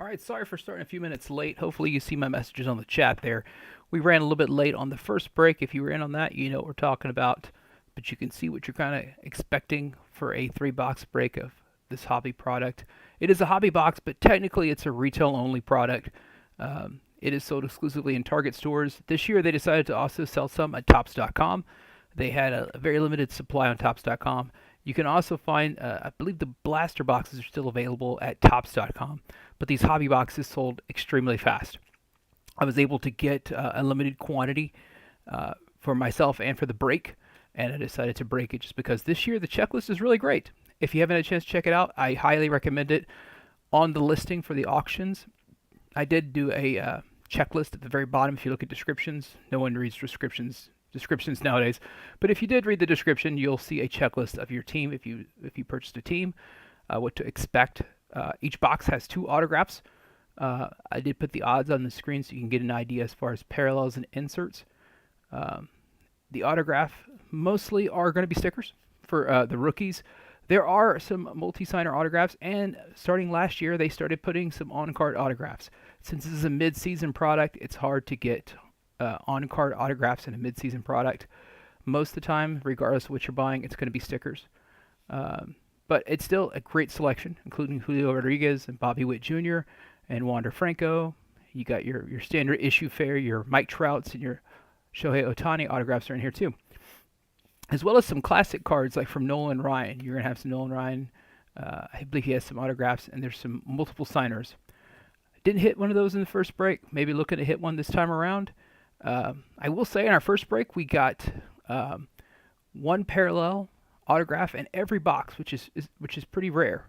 All right, sorry for starting a few minutes late. Hopefully you see my messages on the chat there. We ran a little bit late on the first break. If you were in on that, you know what we're talking about. But you can see what you're kind of expecting for a 3-box break of this hobby product. It is a hobby box, but technically it's a retail-only product. It is sold exclusively in Target stores. This year they decided to also sell some at Tops.com. They had a very limited supply on Tops.com. You can also find, I believe the blaster boxes are still available at Tops.com, but these hobby boxes sold extremely fast. I was able to get a limited quantity for myself and for the break, and I decided to break it just because this year the checklist is really great. If you haven't had a chance to check it out, I highly recommend it. On the listing for the auctions, I did do a checklist at the very bottom. If you look at descriptions, no one reads descriptions nowadays, but if you did read the description, you'll see a checklist of your team. If you purchased a team, what to expect. Each box has 2 autographs. I did put the odds on the screen so you can get an idea as far as parallels and inserts. The autograph mostly are going to be stickers for the rookies. There are some multi-signer autographs, and starting last year, they started putting some on-card autographs. Since this is a mid-season product, it's hard to get on-card autographs in a mid-season product. Most of the time, regardless of what you're buying, it's going to be stickers. But it's still a great selection, including Julio Rodriguez and Bobby Witt Jr. and Wander Franco. You got your standard issue fare, your Mike Trouts and your Shohei Ohtani autographs are in here too. As well as some classic cards like from Nolan Ryan. You're going to have some Nolan Ryan. I believe he has some autographs, and there's some multiple signers. Didn't hit one of those in the first break. Maybe looking to hit one this time around. I will say in our first break we got one parallel autograph in every box, which is pretty rare.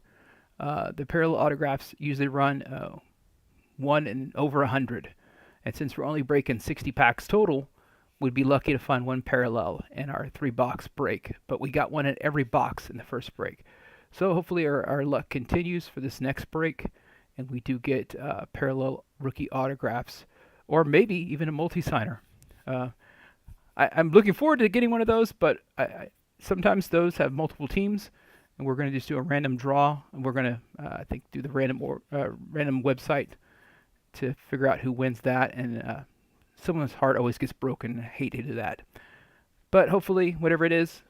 The parallel autographs usually run 1 in over 100, and since we're only breaking 60 packs total, we'd be lucky to find one parallel in our 3-box break. But we got one in every box in the first break, so hopefully our luck continues for this next break, and we do get parallel rookie autographs, or maybe even a multi-signer. I'm looking forward to getting one of those, but sometimes those have multiple teams, and we're going to just do a random draw, and we're going to, I think, do the random website to figure out who wins that, and someone's heart always gets broken. I hate to do that. But hopefully, whatever it is,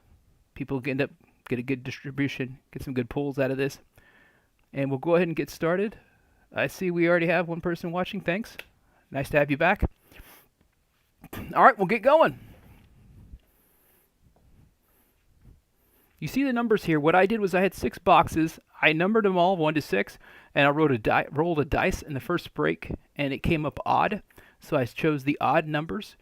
people get a good distribution, get some good pulls out of this, and we'll go ahead and get started. I see we already have one person watching. Thanks. Nice to have you back. All right, we'll get going. You see the numbers here. What I did was I had 6 boxes. I numbered them all 1 to 6, and I rolled a dice in the first break, and it came up odd. So I chose the odd numbers.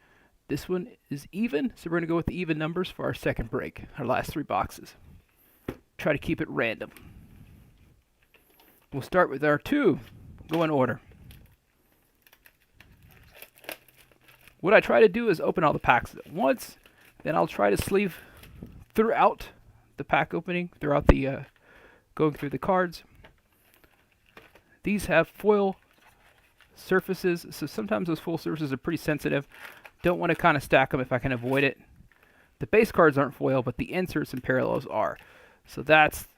This one is even, so we're going to go with the even numbers for our second break, our last 3 boxes. Try to keep it random. We'll start with our 2. Go in order. What I try to do is open all the packs at once. Then I'll try to sleeve throughout the pack opening, throughout the going through the cards. These have foil surfaces, so sometimes those foil surfaces are pretty sensitive. Don't want to kind of stack them if I can avoid it. The base cards aren't foil, but the inserts and parallels are. So that's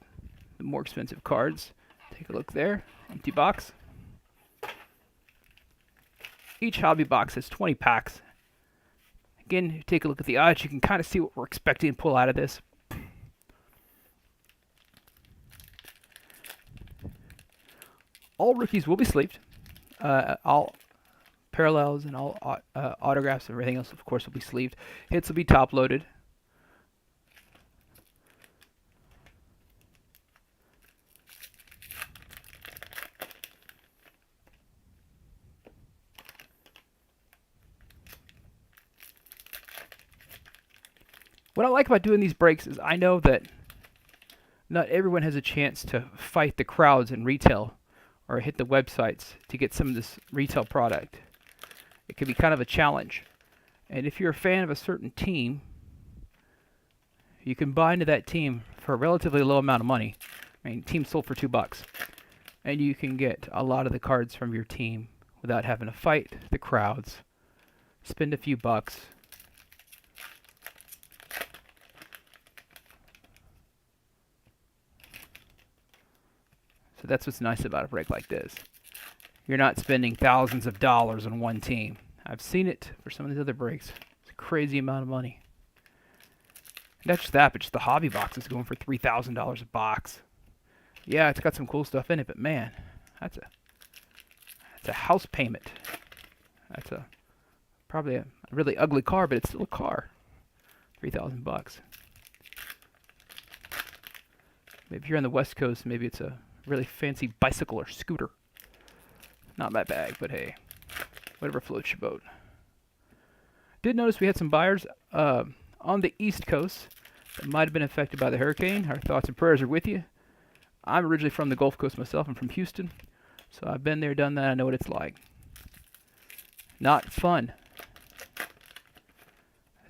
the more expensive cards. Take a look there. Empty box. Each hobby box has 20 packs. Again, take a look at the odds. You can kind of see what we're expecting to pull out of this. All rookies will be sleeved. All parallels and all autographs and everything else, of course, will be sleeved. Hits will be top-loaded. What I like about doing these breaks is I know that not everyone has a chance to fight the crowds in retail or hit the websites to get some of this retail product. It can be kind of a challenge. And if you're a fan of a certain team, you can buy into that team for a relatively low amount of money. I mean, team sold for $2. And you can get a lot of the cards from your team without having to fight the crowds, spend a few bucks. So that's what's nice about a break like this. you're not spending thousands of dollars on one team. I've seen it for some of these other breaks. It's a crazy amount of money. Not just that, but just the hobby box is going for $3,000 a box. Yeah, it's got some cool stuff in it, but man, that's a house payment. That's probably a really ugly car, but it's still a car. $3,000. Maybe if you're on the West Coast, maybe it's a really fancy bicycle or scooter. Not my bag, but hey, whatever floats your boat. Did notice we had some buyers on the East Coast that might have been affected by the hurricane. Our thoughts and prayers are with you. I'm originally from the Gulf Coast myself. I'm from Houston. So I've been there, done that. I know what it's like. Not fun.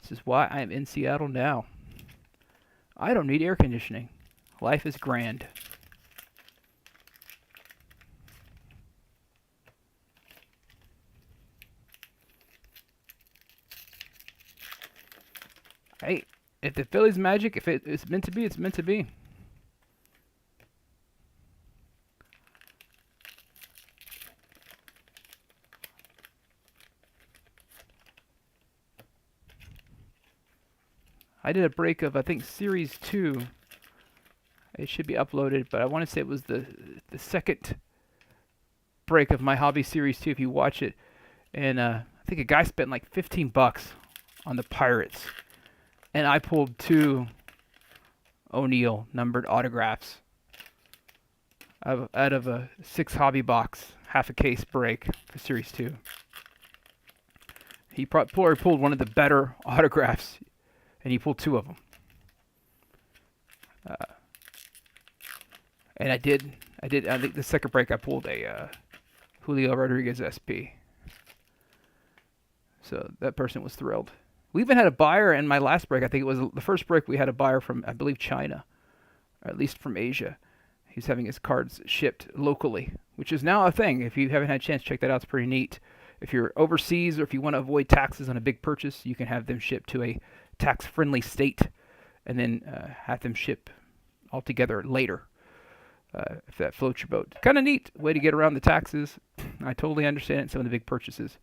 This is why I am in Seattle now. I don't need air conditioning. Life is grand. Hey, if the Phillies magic, if it's meant to be, it's meant to be. I did a break of, I think, Series 2. It should be uploaded, but I want to say it was the second break of my hobby Series 2 if you watch it. And I think a guy spent like $15 on the Pirates. And I pulled 2 O'Neill numbered autographs out of a 6 hobby box, half a case break for Series 2. He probably pulled one of the better autographs, and he pulled 2 of them. And I think the second break I pulled a Julio Rodriguez SP. So that person was thrilled. We even had a buyer in my last break. I think it was the first break we had a buyer from, I believe, China, or at least from Asia. He's having his cards shipped locally, which is now a thing. If you haven't had a chance, check that out. It's pretty neat. If you're overseas or if you want to avoid taxes on a big purchase, you can have them shipped to a tax-friendly state and then have them ship all together later, if that floats your boat. Kind of neat way to get around the taxes. I totally understand it in some of the big purchases.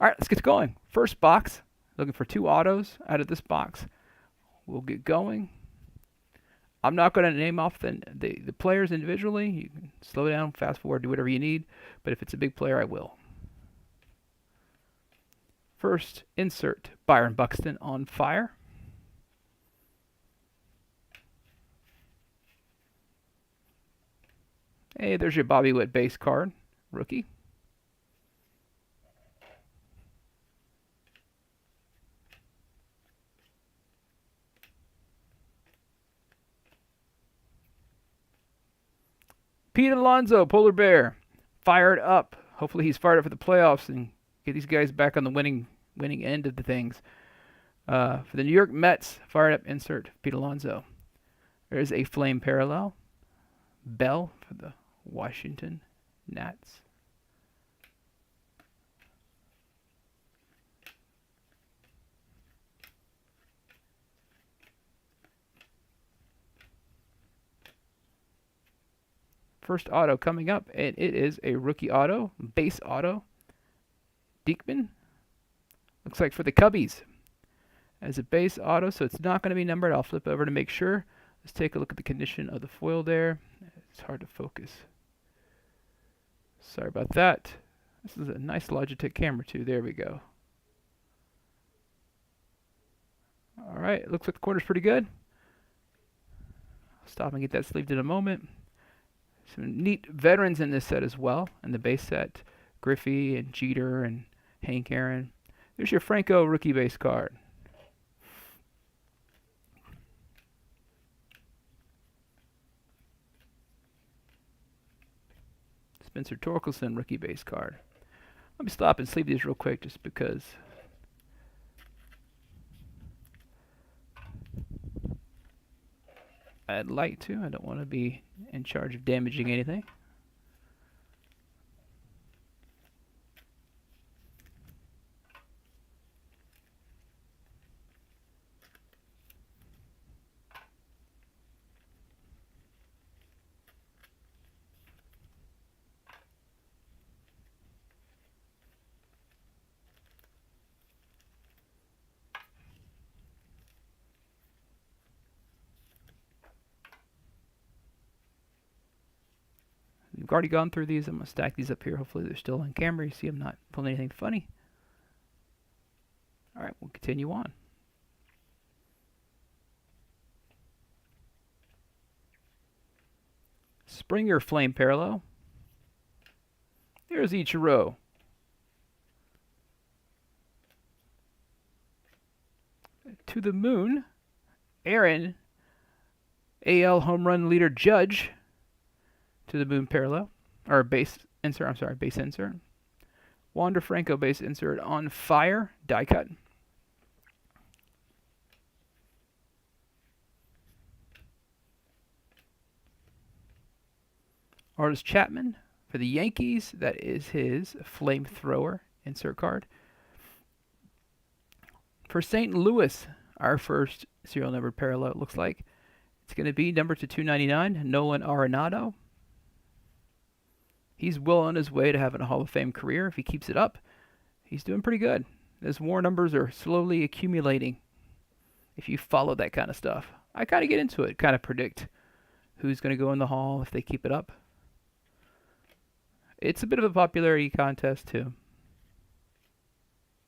All right, let's get going. First box. Looking for 2 autos out of this box. We'll get going. I'm not going to name off the players individually. You can slow down, fast forward, do whatever you need. But if it's a big player, I will. First, insert Byron Buxton on fire. Hey, there's your Bobby Witt base card, rookie. Pete Alonso, Polar Bear, fired up. Hopefully he's fired up for the playoffs and get these guys back on the winning end of the things. For the New York Mets, fired up, insert Pete Alonso. There's a flame parallel. Bell for the Washington Nats. First auto coming up, and it is a rookie auto, base auto. Diekman. Looks like for the Cubbies. As a base auto, so it's not going to be numbered. I'll flip over to make sure. Let's take a look at the condition of the foil there. It's hard to focus. Sorry about that. This is a nice Logitech camera too. There we go. All right, looks like the corner's pretty good. I'll stop and get that sleeved in a moment. Some neat veterans in this set as well, in the base set. Griffey and Jeter and Hank Aaron. There's your Franco rookie base card. Spencer Torkelson rookie base card. Let me stop and sleeve these real quick just because I'd like to. I don't want to be in charge of damaging anything. we've already gone through these. I'm going to stack these up here. Hopefully they're still on camera. You see I'm not pulling anything funny. All right, we'll continue on. Springer Flame Parallel. There's Ichiro. To the Moon, Aaron, AL home run leader Judge. To the Moon Parallel, or base insert, I'm sorry, base insert. Wander Franco base insert on Fire, die cut. Artist Chapman for the Yankees, that is his flamethrower insert card. For St. Louis, our first serial numbered parallel, it looks like. It's going to be number to 299, Nolan Arenado. He's well on his way to having a Hall of Fame career. If he keeps it up, he's doing pretty good. His WAR numbers are slowly accumulating if you follow that kind of stuff. I kind of get into it, kind of predict who's going to go in the Hall if they keep it up. It's a bit of a popularity contest, too.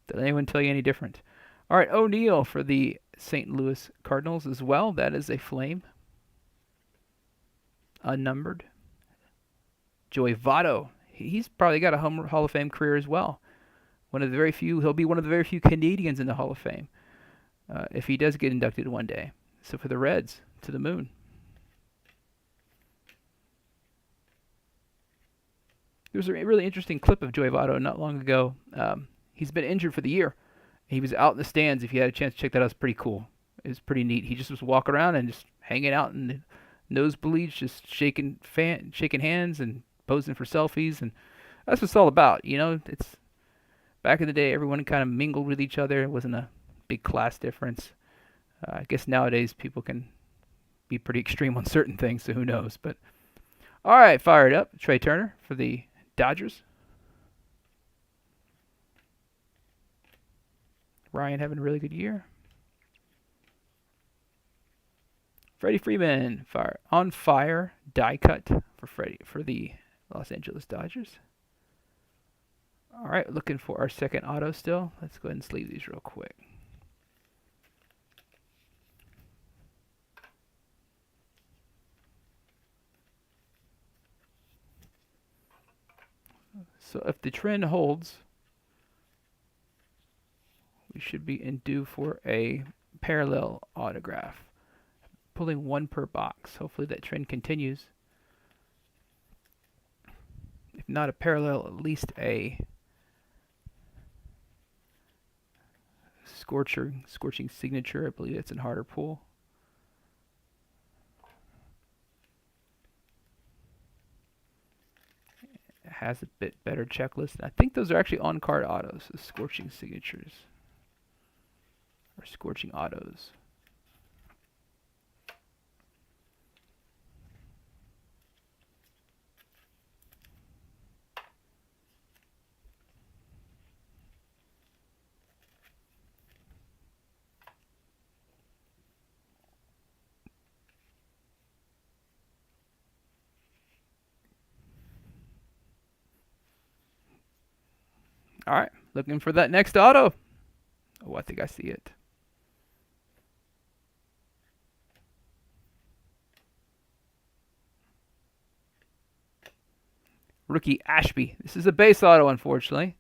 Did anyone tell you any different? All right, O'Neal for the St. Louis Cardinals as well. That is a flame. Unnumbered. Joey Votto. He's probably got a Hall of Fame career as well. One of the very few. He'll be one of the very few Canadians in the Hall of Fame if he does get inducted one day. So for the Reds, to the Moon. There was a really interesting clip of Joey Votto not long ago. He's been injured for the year. He was out in the stands. If you had a chance to check that out, it's pretty cool. It was pretty neat. He just was walking around and just hanging out in the nosebleeds, just shaking hands and posing for selfies, and that's what it's all about. You know, it's back in the day, everyone kind of mingled with each other. It wasn't a big class difference. I guess nowadays people can be pretty extreme on certain things, so who knows? But all right, fired up. Trey Turner for the Dodgers. Ryan having a really good year. Freddie Freeman on Fire die cut for Freddie for the Los Angeles Dodgers. All right, looking for our second auto still. Let's go ahead and sleeve these real quick. So if the trend holds, we should be in due for a parallel autograph. Pulling one per box. Hopefully that trend continues. If not a parallel, at least a scorching signature. I believe it's in harder pull. It has a bit better checklist. I think those are actually on-card autos, the scorching signatures. Or scorching autos. All right, looking for that next auto. Oh, I think I see it. Rookie Ashby. This is a base auto, unfortunately.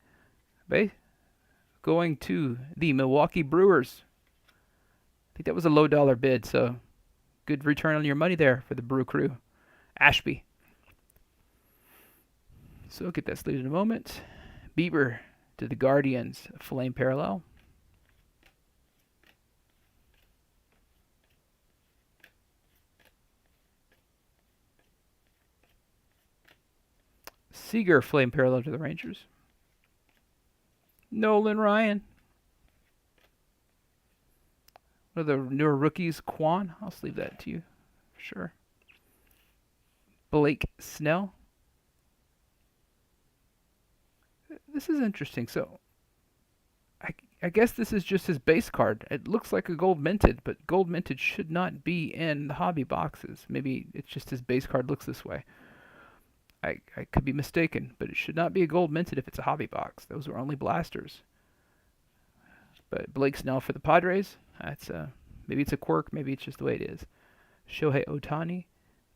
Going to the Milwaukee Brewers. I think that was a low dollar bid, so good return on your money there for the Brew Crew. Ashby. So get that sleeved in a moment. Bieber to the Guardians. Flame parallel. Seager flame parallel to the Rangers. Nolan Ryan. One of the newer rookies, Quan. I'll sleeve that to you. Sure. Blake Snell. This is interesting. So, I guess this is just his base card. It looks like a gold minted, but gold minted should not be in the hobby boxes. Maybe it's just his base card looks this way. I could be mistaken, but it should not be a gold minted if it's a hobby box. Those are only blasters. But Blake Snell for the Padres. That's maybe it's a quirk, maybe it's just the way it is. Shohei Ohtani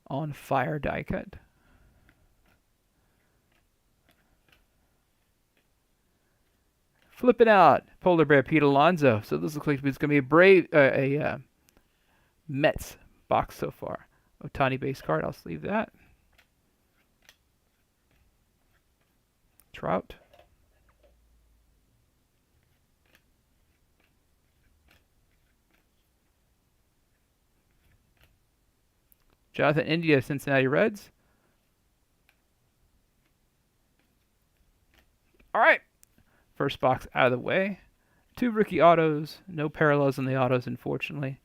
on fire die cut. Flipping out, Polar Bear Pete Alonso. So this looks like it's going to be a Mets box so far. Ohtani base card, I'll sleeve that. Trout. Jonathan India, Cincinnati Reds. All right. First box out of the way. 2 rookie autos. No parallels on the autos, unfortunately.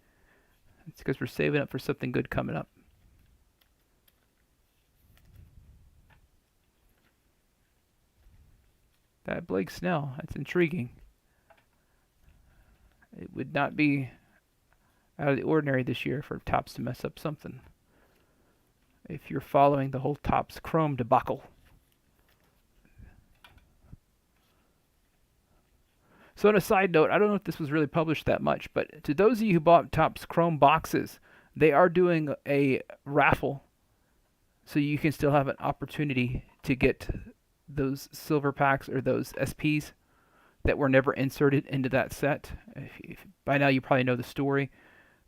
It's because we're saving up for something good coming up. That Blake Snell, that's intriguing. It would not be out of the ordinary this year for Topps to mess up something. If you're following the whole Topps Chrome debacle. So on a side note, I don't know if this was really published that much, but to those of you who bought Topps Chrome boxes, they are doing a raffle, so you can still have an opportunity to get those silver packs or those SPs that were never inserted into that set. By now you probably know the story.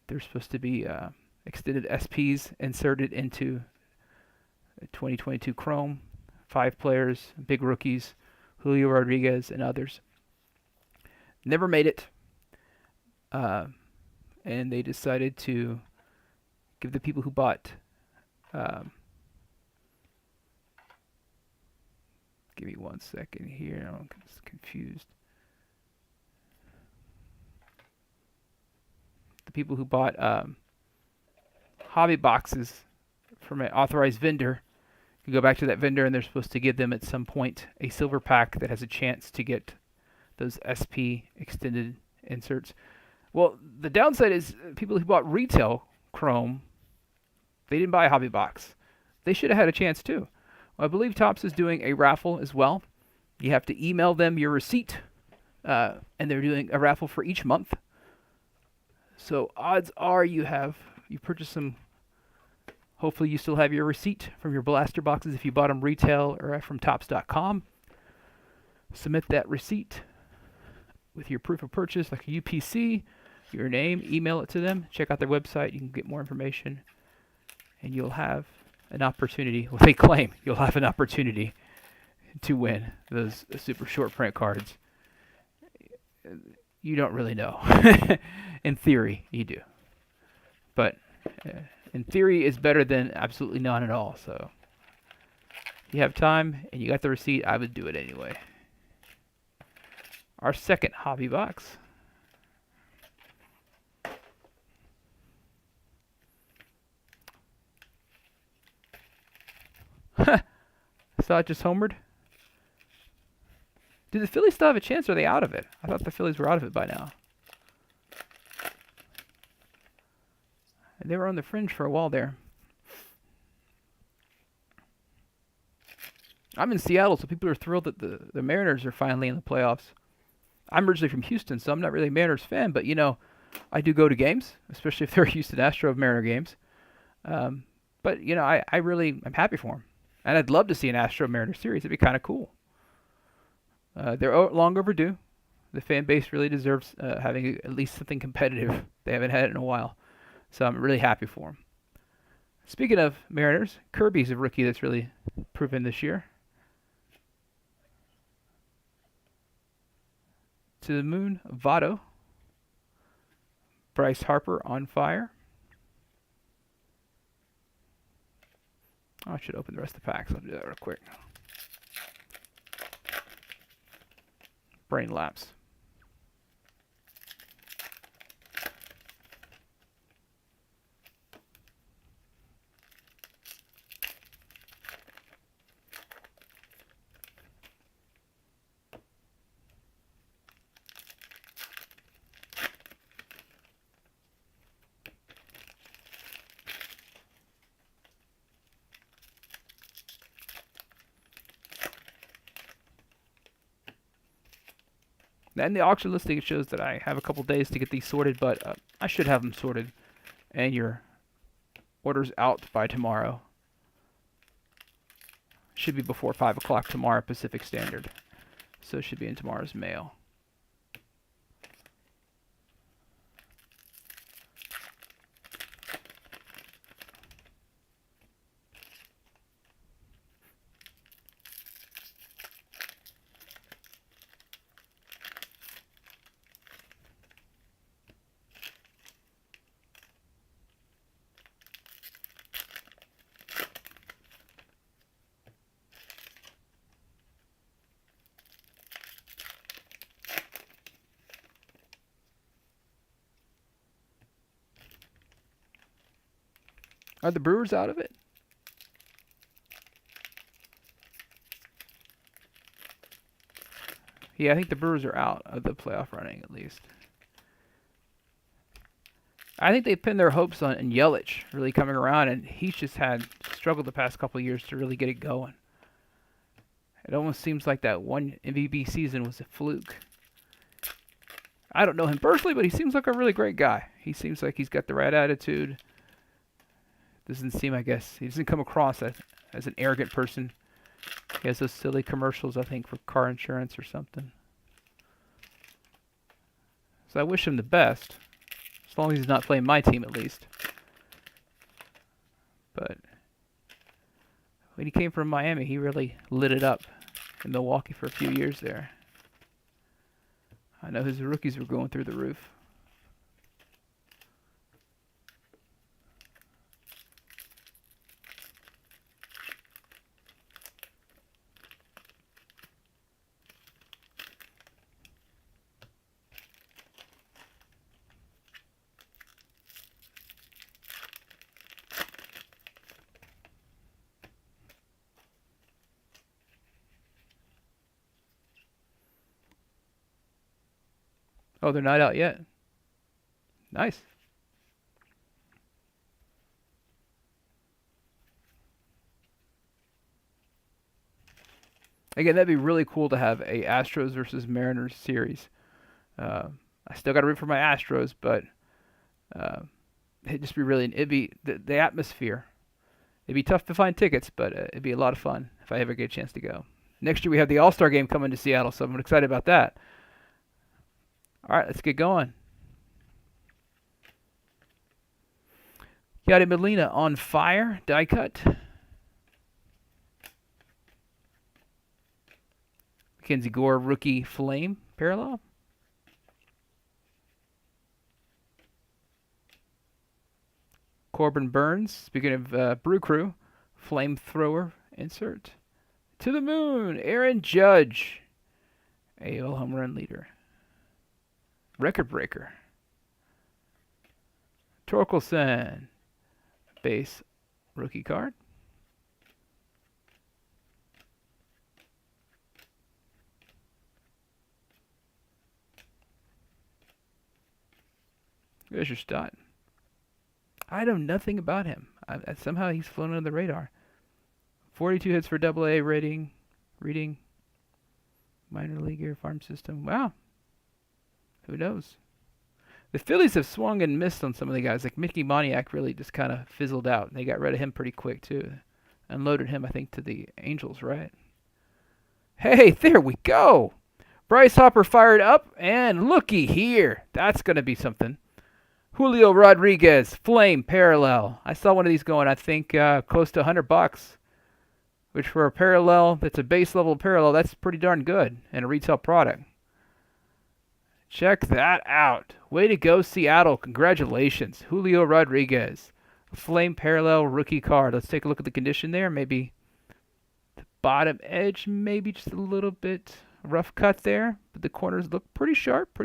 There's supposed to be extended SPs inserted into 2022 Chrome. 5 players, big rookies, Julio Rodriguez and others. Never made it. And they decided to give the people who bought give me 1 second here. I'm just confused. The people who bought hobby boxes from an authorized vendor, you go back to that vendor and they're supposed to give them at some point a silver pack that has a chance to get those SP extended inserts. Well, the downside is people who bought retail Chrome, they didn't buy a hobby box. They should have had a chance too. Well, I believe Topps is doing a raffle as well. You have to email them your receipt, and they're doing a raffle for each month. So odds are you purchased some. Hopefully you still have your receipt from your blaster boxes if you bought them retail or from Topps.com. Submit that receipt with your proof of purchase, like a UPC, your name, email it to them. Check out their website. You can get more information, and you'll have an opportunity. Well, they claim you'll have an opportunity to win those super short print cards. You don't really know. In theory, you do. But in theory, it's better than absolutely none at all. So if you have time and you got the receipt, I would do it anyway. Our second hobby box. Saw it just homered. Do the Phillies still have a chance, or are they out of it? I thought the Phillies were out of it by now. And they were on the fringe for a while there. I'm in Seattle, so people are thrilled that the Mariners are finally in the playoffs. I'm originally from Houston, so I'm not really a Mariners fan, but, you know, I do go to games, especially if they're Houston Astros Mariner games. But, you know, I'm happy for them. And I'd love to see an Astro Mariner series. It'd be kind of cool. They're long overdue. The fan base really deserves having at least something competitive. They haven't had it in a while. So I'm really happy for them. Speaking of Mariners, Kirby's a rookie that's really proven this year. To the moon, Votto. Bryce Harper on fire. Oh, I should open the rest of the packs. I'll do that real quick. Brain lapse. And the auction listing shows that I have a couple days to get these sorted, but I should have them sorted. And your order's out by tomorrow. Should be before 5 o'clock tomorrow Pacific Standard. So it should be in tomorrow's mail. Are the Brewers out of it? Yeah, I think the Brewers are out of the playoff running at least. I think they pinned their hopes on Yelich really coming around, and he's just had struggled the past couple of years to really get it going. It almost seems like that one MVP season was a fluke. I don't know him personally, but he seems like a really great guy. He seems like he's got the right attitude. Doesn't seem, I guess, he doesn't come across as an arrogant person. He has those silly commercials, I think, for car insurance or something. So I wish him the best, as long as he's not playing my team at least. But when he came from Miami, he really lit it up in Milwaukee for a few years there. I know his rookies were going through the roof. Oh, they're not out yet. Nice. Again, that'd be really cool to have a Astros versus Mariners series. I still got to root for my Astros, but it'd just be really, it'd be the atmosphere. It'd be tough to find tickets, but it'd be a lot of fun if I ever get a chance to go. Next year we have the All-Star game coming to Seattle, so I'm excited about that. All right, let's get going. Yadi Molina on fire, die cut. Mackenzie Gore, rookie flame, parallel. Corbin Burns, speaking of Brew Crew, flamethrower insert. To the moon, Aaron Judge, AL home run leader. Record breaker. Torkelson, base rookie card. There's your stat. I know nothing about him. Somehow he's flown under the radar. 42 hits for AA reading, minor leaguer, farm system. Wow. Who knows? The Phillies have swung and missed on some of the guys. Like Mickey Moniak really just kind of fizzled out. They got rid of him pretty quick, too. Unloaded him, I think, to the Angels, right? Hey, there we go. Bryce Hopper fired up, and looky here. That's going to be something. Julio Rodriguez, flame parallel. I saw one of these going, I think, close to $100, which for a parallel that's a base level parallel, that's pretty darn good and a retail product. Check that out. Way to go, Seattle. Congratulations. Julio Rodriguez. Flame parallel rookie card. Let's take a look at the condition there. Maybe the bottom edge, maybe just a little bit rough cut there. But the corners look pretty sharp,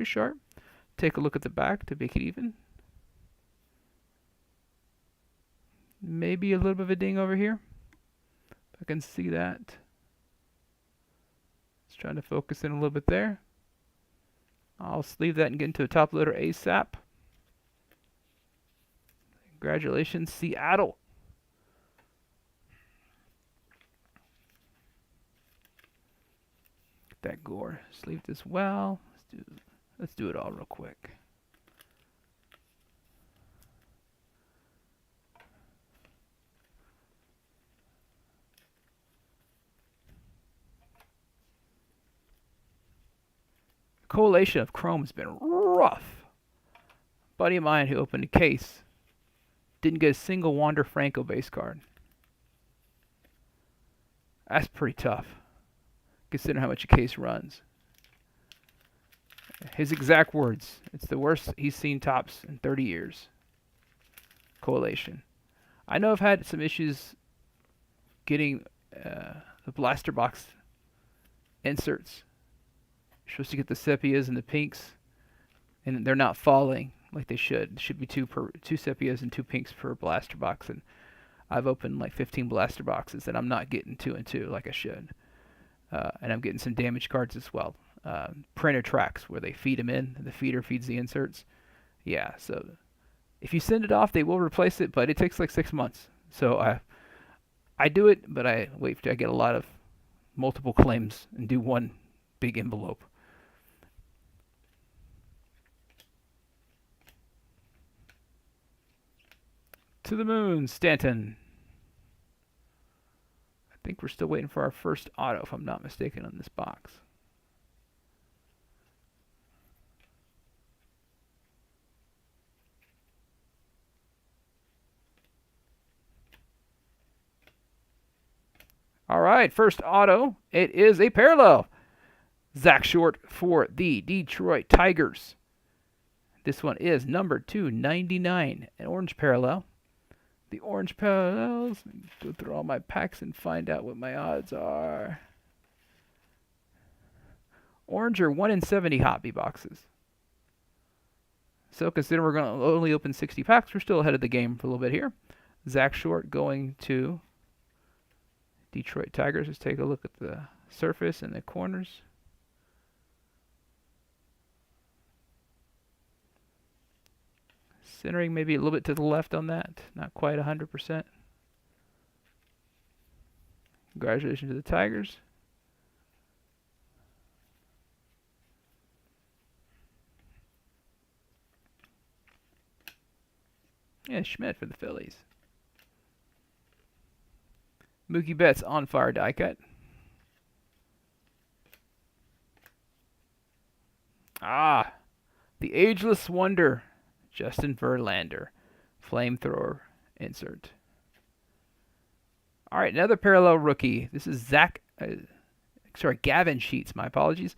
Take a look at the back to make it even. Maybe a little bit of a ding over here. I can see that. Just trying to focus in a little bit there. I'll sleeve that and get into a top loader ASAP. Congratulations, Seattle. Get that Gore sleeved as well. Let's Let's do it all real quick. Collation of Chrome has been rough. Buddy of mine who opened a case didn't get a single Wander Franco base card. That's pretty tough, considering how much a case runs. His exact words: "It's the worst he's seen Topps in 30 years." Collation. I know I've had some issues getting the blaster box inserts. You're supposed to get the sepias and the pinks, and they're not falling like they should. There should be two sepias and two pinks per blaster box, and I've opened like 15 blaster boxes, and I'm not getting 2 and 2 like I should. And I'm getting some damaged cards as well. Printer tracks where they feed them in, and the feeder feeds the inserts. Yeah, so if you send it off, they will replace it, but it takes like 6 months. So I do it, but I wait till I get a lot of multiple claims and do one big envelope. To the moon, Stanton. I think we're still waiting for our first auto, if I'm not mistaken, on this box. All right, first auto. It is a parallel. Zach Short for the Detroit Tigers. This one is number 299, an orange parallel. The orange parallels. Go through all my packs and find out what my odds are. Orange are 1 in 70 hobby boxes. So considering we're going to only open 60 packs, we're still ahead of the game for a little bit here. Zach Short going to Detroit Tigers. Let's take a look at the surface and the corners. Centering maybe a little bit to the left on that. Not quite 100%. Congratulations to the Tigers. And Schmidt for the Phillies. Mookie Betts on fire die cut. Ah, the ageless wonder, Justin Verlander, flamethrower insert. All right, another parallel rookie. This is Gavin Sheets. My apologies.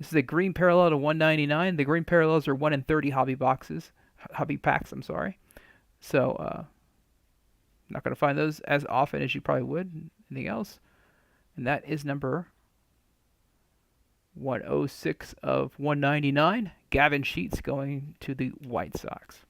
This is a green parallel to 199. The green parallels are 1 in 30 hobby packs. I'm sorry. So, not going to find those as often as you probably would. Anything else? And that is number 106 of 199. Gavin Sheets going to the White Sox.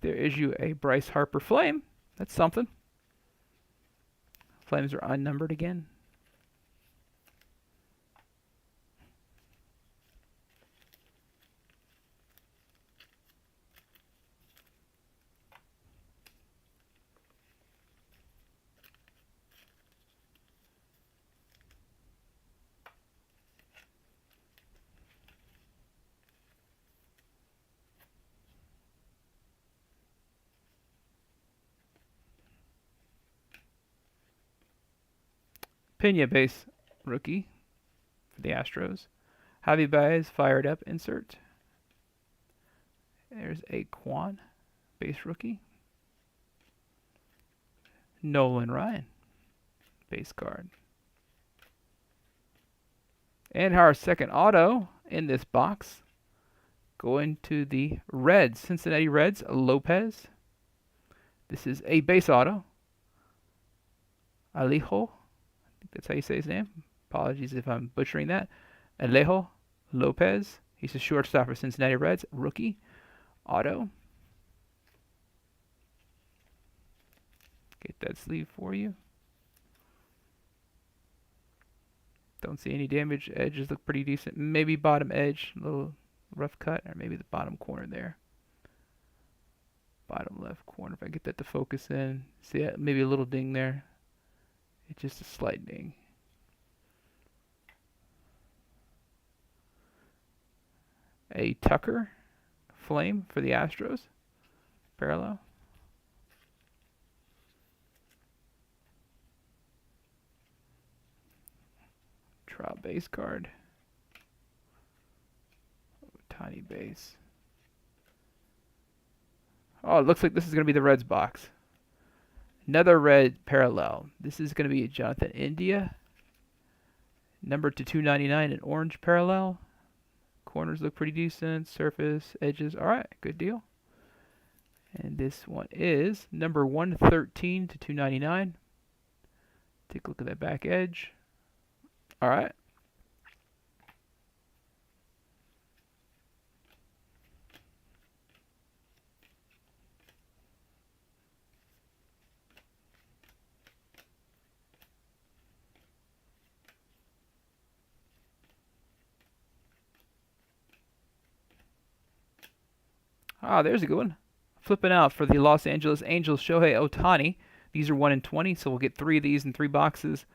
There is you a Bryce Harper flame. That's something. Flames are unnumbered again. Pena base rookie for the Astros. Javi Baez fired up insert. There's a Quan base rookie. Nolan Ryan base card. And our second auto in this box going to the Reds, Cincinnati Reds, Lopez. This is a base auto. Alejo, I think that's how you say his name. Apologies if I'm butchering that. Alejo Lopez. He's a shortstop for Cincinnati Reds, rookie auto. Get that sleeve for you. Don't see any damage. Edges look pretty decent. Maybe bottom edge, a little rough cut, or maybe the bottom corner there. Bottom left corner. If I get that to focus in, see that? Maybe a little ding there. It's just a slight ding. A Tucker flame for the Astros. Parallel. Draw base card. Tiny base. Oh, it looks like this is going to be the Reds box. Another red parallel. This is going to be a Jonathan India. Number to 299, an orange parallel. Corners look pretty decent. Surface, edges. All right, good deal. And this one is number 113 to 299. Take a look at that back edge. All right. Ah, there's a good one. Flipping out for the Los Angeles Angels, Shohei Ohtani. These are 1 in 20, so we'll get 3 of these in 3 boxes.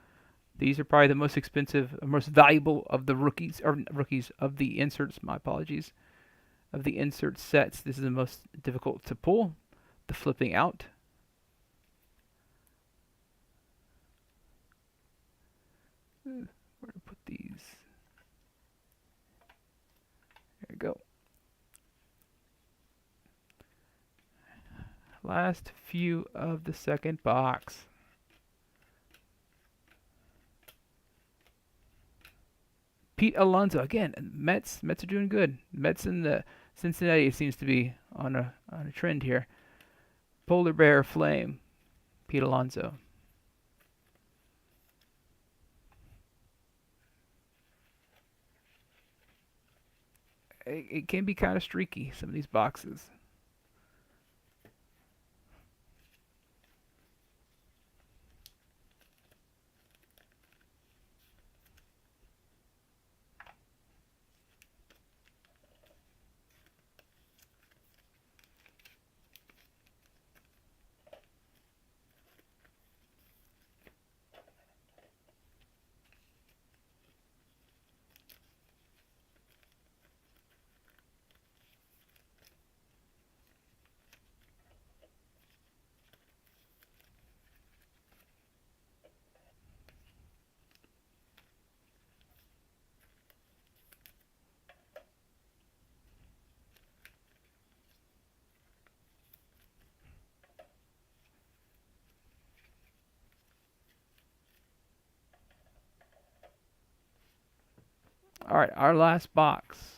These are probably the most expensive, most valuable of the rookies of the inserts. My apologies. Of the insert sets, this is the most difficult to pull. The flipping out. Where to put these? There we go. Last few of the second box. Pete Alonso again. Mets are doing good. Mets in the Cincinnati seems to be on a trend here. Polar Bear Flame. Pete Alonso. It can be kind of streaky, some of these boxes. All right, our last box.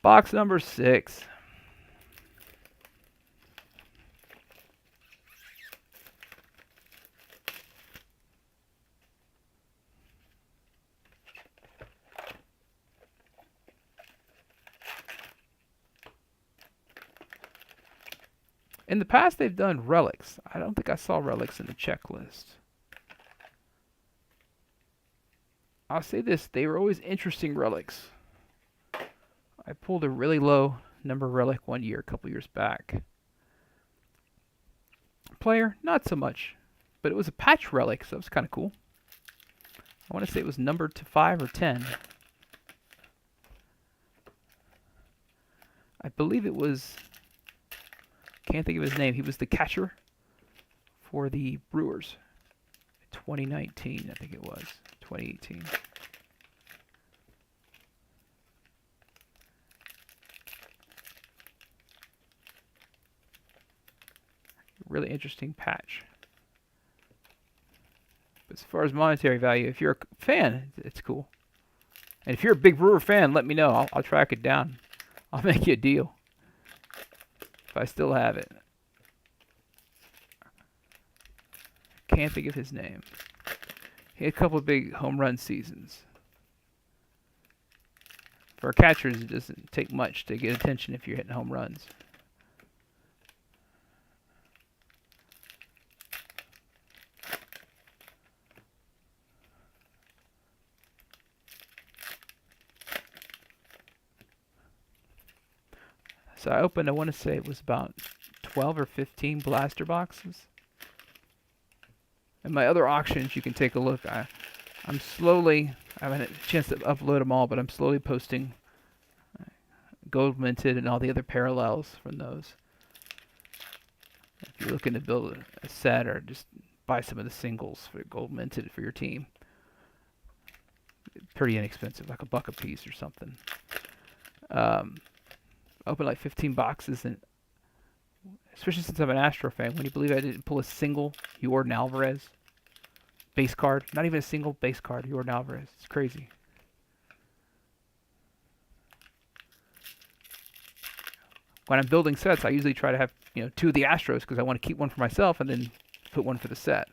Box number 6. In the past, they've done relics. I don't think I saw relics in the checklist. I'll say this, they were always interesting relics. I pulled a really low number relic one year, a couple years back. Player, not so much. But it was a patch relic, so that was kind of cool. I want to say it was numbered to 5 or 10. I believe it was, can't think of his name. He was the catcher for the Brewers. 2019, I think it was. 2018. Really interesting patch. But as far as monetary value, if you're a fan, it's cool. And if you're a big Brewer fan, let me know. I'll track it down. I'll make you a deal. If I still have it. Can't think of his name. He had a couple of big home run seasons. For catchers, it doesn't take much to get attention if you're hitting home runs. So I opened, I want to say it was about 12 or 15 blaster boxes. And my other auctions, you can take a look. I'm slowly, I haven't had a chance to upload them all, but I'm slowly posting gold minted and all the other parallels from those. If you're looking to build a set or just buy some of the singles for gold minted for your team, pretty inexpensive, like $1 a piece or something. Opened like 15 boxes, and especially since I'm an Astro fan, when you believe I didn't pull a single Jordan Alvarez base card, not even a single base card, Jordan Alvarez. It's crazy. When I'm building sets, I usually try to have 2 of the Astros because I want to keep one for myself and then put one for the set.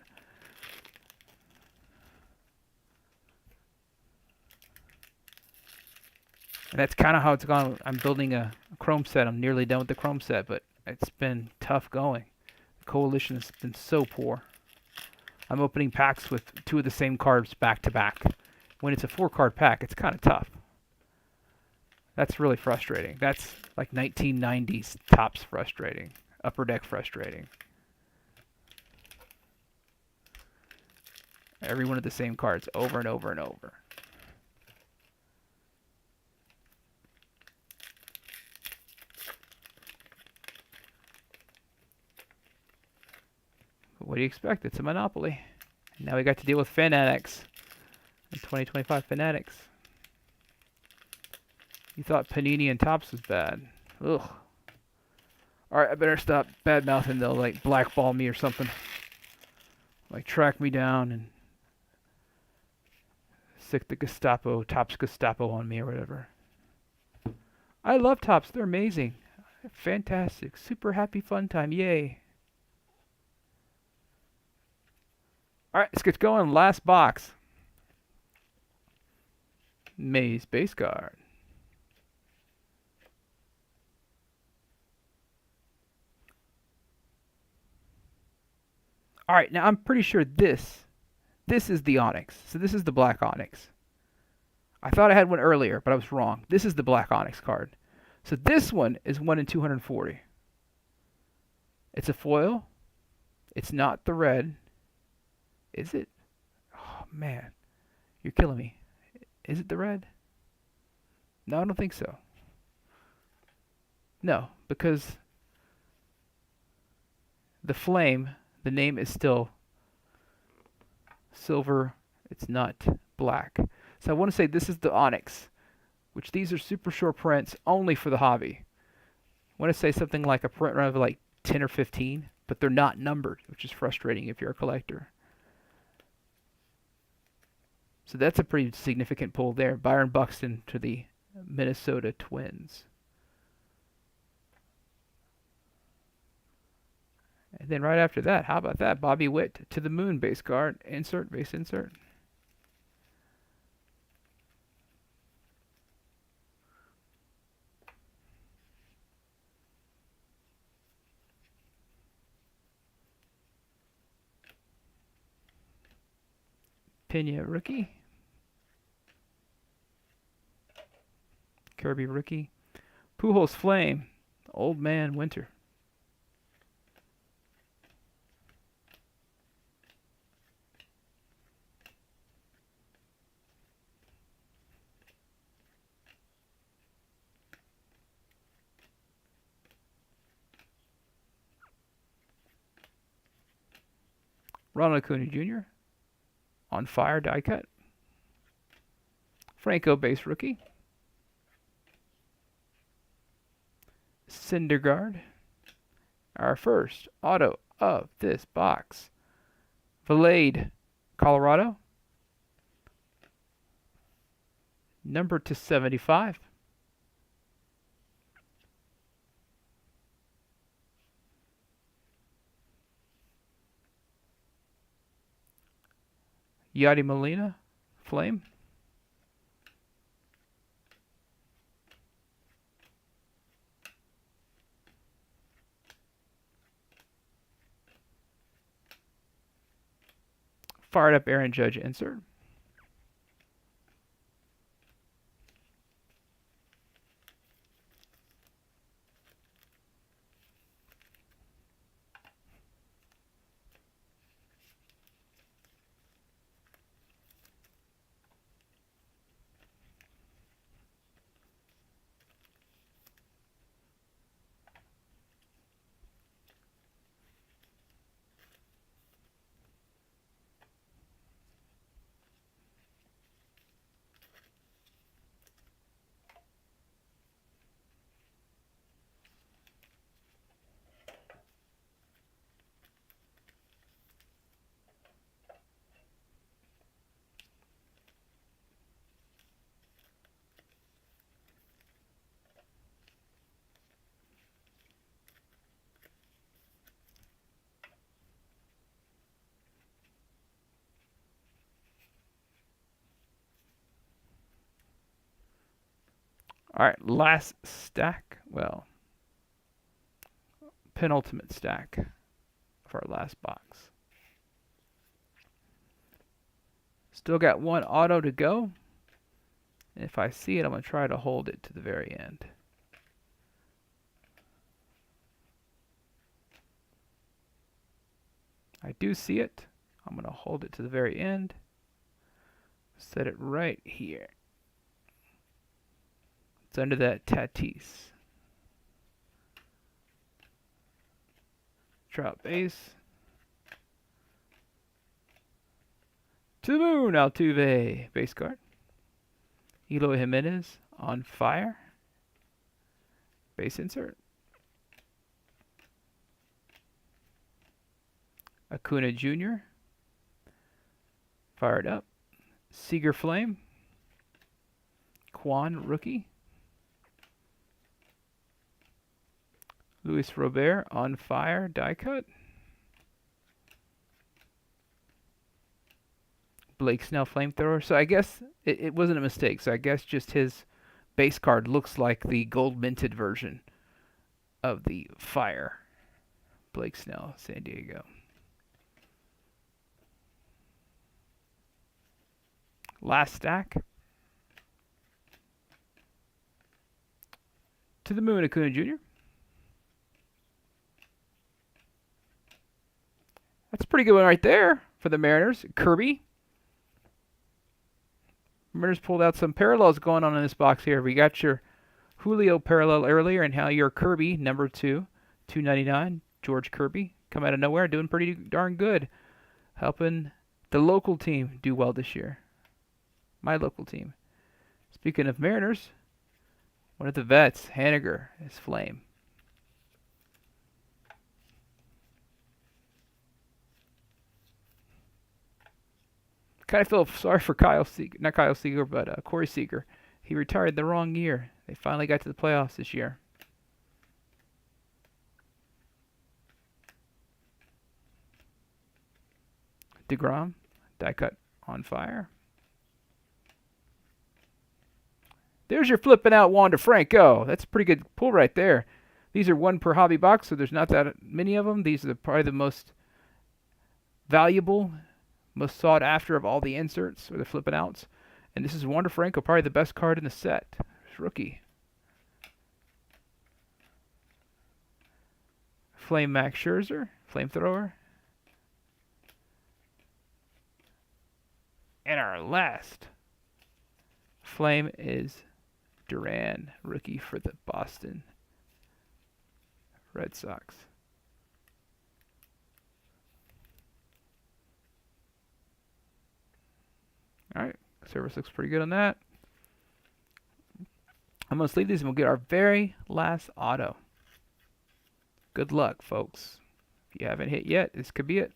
And that's kind of how it's gone. I'm building a Chrome set. I'm nearly done with the Chrome set, but it's been tough going. The coalition has been so poor. I'm opening packs with 2 of the same cards back to back. When it's a 4-card pack, it's kind of tough. That's really frustrating. That's like 1990s Topps frustrating. Upper Deck frustrating. Every one of the same cards over and over and over. What do you expect? It's a monopoly. Now we got to deal with Fanatics. And 2025 Fanatics. You thought Panini and Topps was bad. Ugh. Alright, I better stop bad-mouthing. They'll like blackball me or something. Like track me down and stick the Gestapo, Topps Gestapo on me or whatever. I love Topps. They're amazing. Fantastic. Super happy fun time. Yay. Alright, let's get going. Last box. Maze base card. Alright, now I'm pretty sure this is the Onyx. So this is the black Onyx. I thought I had one earlier, but I was wrong. This is the black Onyx card. So this one is 1 in 240. It's a foil. It's not the red. Is it? Oh, man. You're killing me. Is it the red? No, I don't think so. No, because the flame, the name is still silver. It's not black. So I want to say this is the Onyx, which these are super short prints only for the hobby. I want to say something like a print run of like 10 or 15, but they're not numbered, which is frustrating if you're a collector. So that's a pretty significant pull there. Byron Buxton to the Minnesota Twins. And then right after that, how about that? Bobby Witt to the Moon base card. Insert, base insert. Pena rookie. Kirby rookie. Pujols Flame. Old Man Winter. Ronald Acuna Jr. On fire die cut. Franco base rookie. Syndergaard. Our first auto of this box. Valade, Colorado. Number to 75. Yadi Molina, Flame. Fired up Aaron Judge insert. All right, last stack. Well, penultimate stack of our last box. Still got one auto to go. If I see it, I'm going to try to hold it to the very end. I do see it. I'm going to hold it to the very end. Set it right here. It's under that Tatis. Drop base. To the moon, Altuve. Base card. Eloy Jimenez on fire. Base insert. Acuna Jr. Fired up. Seager Flame. Quan rookie. Luis Robert on fire. Die cut. Blake Snell flamethrower. So I guess it wasn't a mistake. So I guess just his base card looks like the gold minted version of the fire. Blake Snell, San Diego. Last stack. To the moon, Acuna Jr. That's a pretty good one right there for the Mariners. Kirby. Mariners pulled out some parallels going on in this box here. We got your Julio parallel earlier, and how your Kirby, number 2, $2.99. George Kirby, come out of nowhere, doing pretty darn good. Helping the local team do well this year. My local team. Speaking of Mariners, one of the vets, Haniger, is Flame. Kind of feel sorry for Kyle Seager, not Kyle Seager, but Corey Seager. He retired the wrong year. They finally got to the playoffs this year. DeGrom, die cut on fire. There's your flipping out Wander Franco. That's a pretty good pull right there. These are one per hobby box, so there's not that many of them. These are probably the most valuable, most sought after of all the inserts or the flipping outs. And this is Wander Franco, probably the best card in the set. It's rookie. Flame Max Scherzer, flamethrower. And our last flame is Duran, rookie for the Boston Red Sox. All right, service looks pretty good on that. I'm going to sleeve these and we'll get our very last auto. Good luck, folks. If you haven't hit yet, this could be it.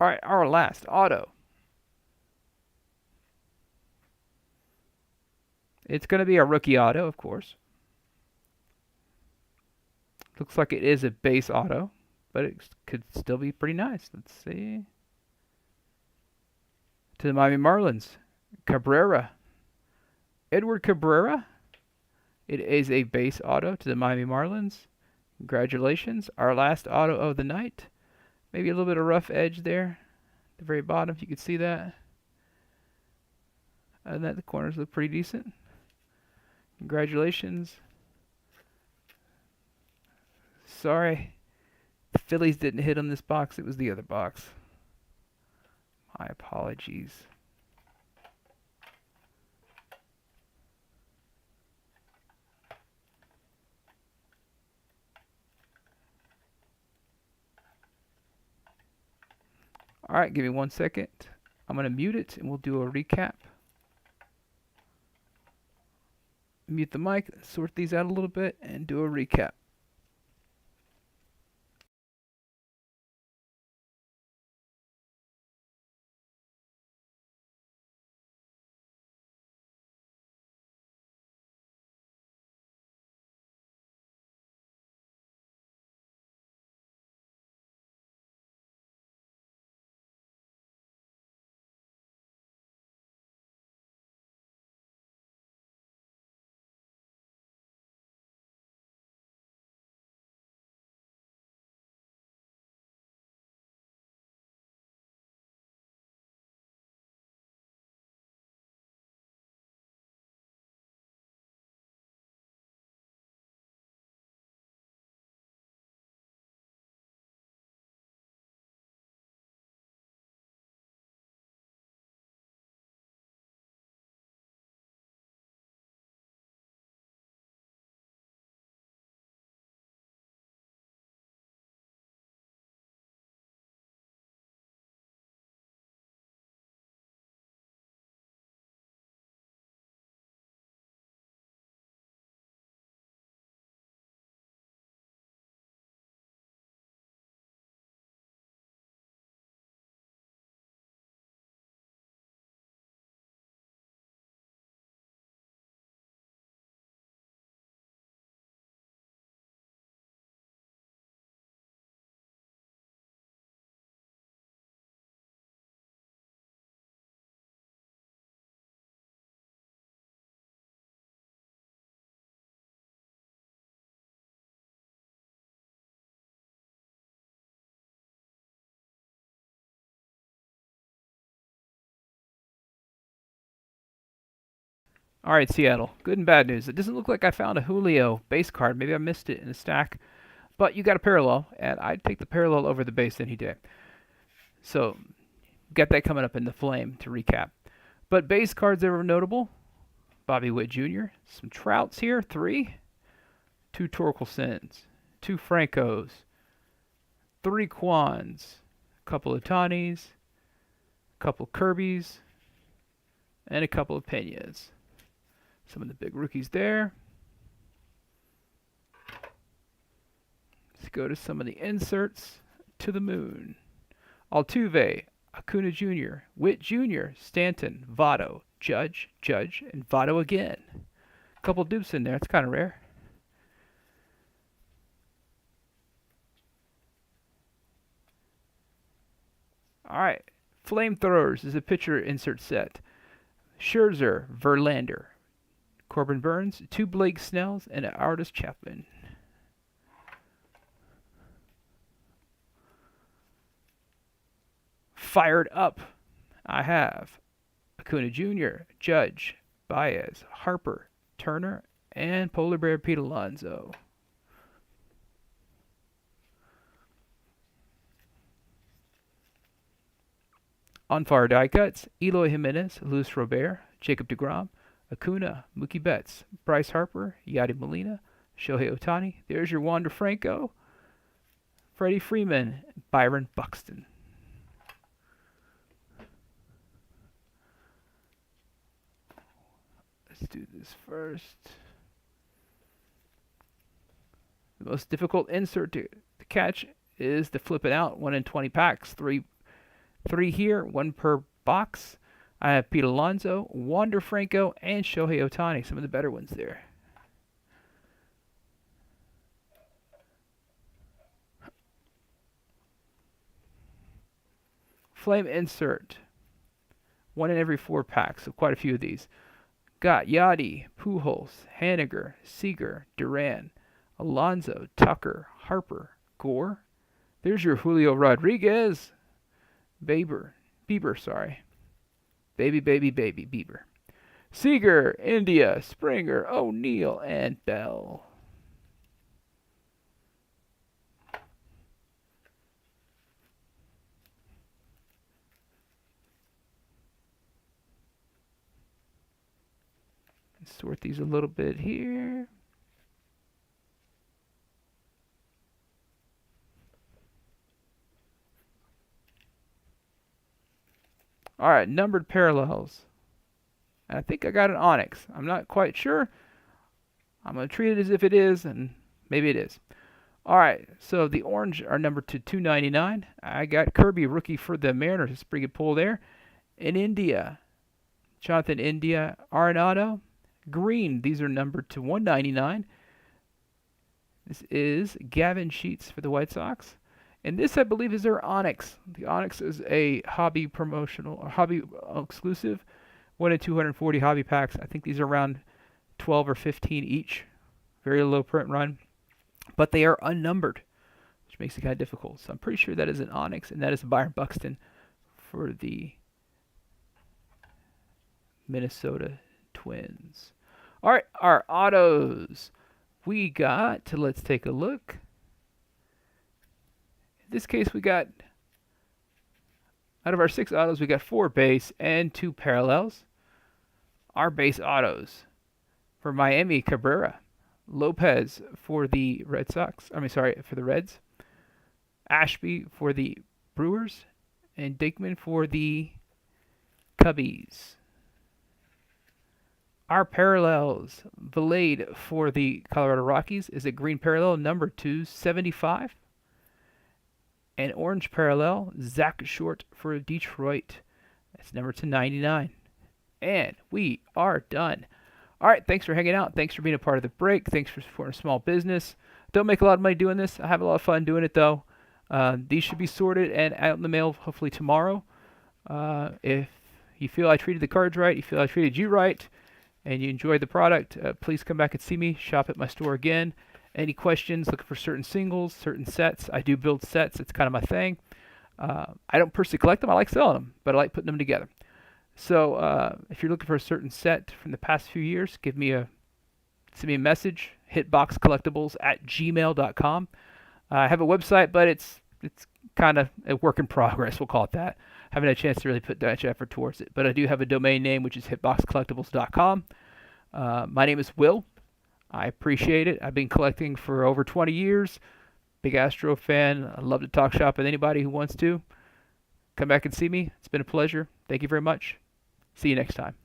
All right, our last auto. It's going to be a rookie auto, of course. Looks like it is a base auto, but it could still be pretty nice. Let's see. To the Miami Marlins, Cabrera. Edward Cabrera. It is a base auto to the Miami Marlins. Congratulations. Our last auto of the night. Maybe a little bit of rough edge there. At the very bottom, if you could see that. Other than that, the corners look pretty decent. Congratulations. Sorry, the Phillies didn't hit on this box. It was the other box. My apologies. All right, give me 1 second. I'm going to mute it and we'll do a recap. Mute the mic, sort these out a little bit, and do a recap. All right, Seattle. Good and bad news. It doesn't look like I found a Julio base card. Maybe I missed it in a stack. But you got a parallel, and I'd take the parallel over the base any day. So, got that coming up in the flame to recap. But base cards that were notable: Bobby Witt Jr., some Trouts here, 3, 2 Torkelsons, 2 Francos, 3 Quans, a couple of Tanis, a couple Kirbys, and a couple of Peñas. Some of the big rookies there. Let's go to some of the inserts to the moon. Altuve, Acuna Jr., Witt Jr., Stanton, Votto, Judge, and Votto again. A couple dupes in there. It's kind of rare. All right. Flamethrowers is a pitcher insert set. Scherzer, Verlander, Corbin Burns, 2 Blake Snells, and an Aroldis Chapman. Fired up, I have Acuna Jr., Judge, Baez, Harper, Turner, and Polar Bear Pete Alonso. On fire die cuts: Eloy Jimenez, Luis Robert, Jacob deGrom, Acuna, Mookie Betts, Bryce Harper, Yadi Molina, Shohei Ohtani. There's your Wander Franco, Freddie Freeman, Byron Buxton. Let's do this first. The most difficult insert to catch is to flip it out. 1 in 20 packs. Three here, 1 per box. I have Pete Alonso, Wander Franco, and Shohei Ohtani. Some of the better ones there. Flame insert. 1 in every 4 packs, so quite a few of these. Got Yachty, Pujols, Haniger, Seager, Duran, Alonso, Tucker, Harper, Gore. There's your Julio Rodriguez. Bieber, sorry. Baby, Bieber. Seager, India, Springer, O'Neill, and Bell. Sort these a little bit here. All right, numbered parallels. And I think I got an onyx. I'm not quite sure. I'm going to treat it as if it is, and maybe it is. All right, so the orange are numbered to 299. I got Kirby, rookie for the Mariners. It's a pretty good pull there. In India, Jonathan India, Arenado. Green, these are numbered to 199. This is Gavin Sheets for the White Sox. And this, I believe, is their Onyx. The Onyx is a hobby promotional, or hobby exclusive. 1 in 240 hobby packs. I think these are around 12 or 15 each. Very low print run. But they are unnumbered, which makes it kind of difficult. So I'm pretty sure that is an Onyx, and that is Byron Buxton for the Minnesota Twins. All right, our autos. We got, let's take a look. In this case, we got, out of our 6 autos, we got 4 base and 2 parallels. Our base autos for Miami, Cabrera. Lopez for the Red Sox. For the Reds. Ashby for the Brewers. And Dickman for the Cubbies. Our parallels, Valade for the Colorado Rockies is a green parallel, number 275. And orange parallel, Zach Short for Detroit. That's number 299. And we are done. All right, thanks for hanging out. Thanks for being a part of the break. Thanks for supporting a small business. Don't make a lot of money doing this. I have a lot of fun doing it, though. These should be sorted and out in the mail hopefully tomorrow. If you feel I treated the cards right, you feel I treated you right, and you enjoyed the product, please come back and see me. Shop at my store again. Any questions, looking for certain singles, certain sets. I do build sets. It's kind of my thing. I don't personally collect them. I like selling them, but I like putting them together. So if you're looking for a certain set from the past few years, send me a message, hitboxcollectibles@gmail.com. I have a website, but it's kind of a work in progress. We'll call it that. Haven't had a chance to really put much effort towards it, but I do have a domain name, which is hitboxcollectibles.com. My name is Will. I appreciate it. I've been collecting for over 20 years. Big Astro fan. I love to talk shop with anybody who wants to. Come back and see me. It's been a pleasure. Thank you very much. See you next time.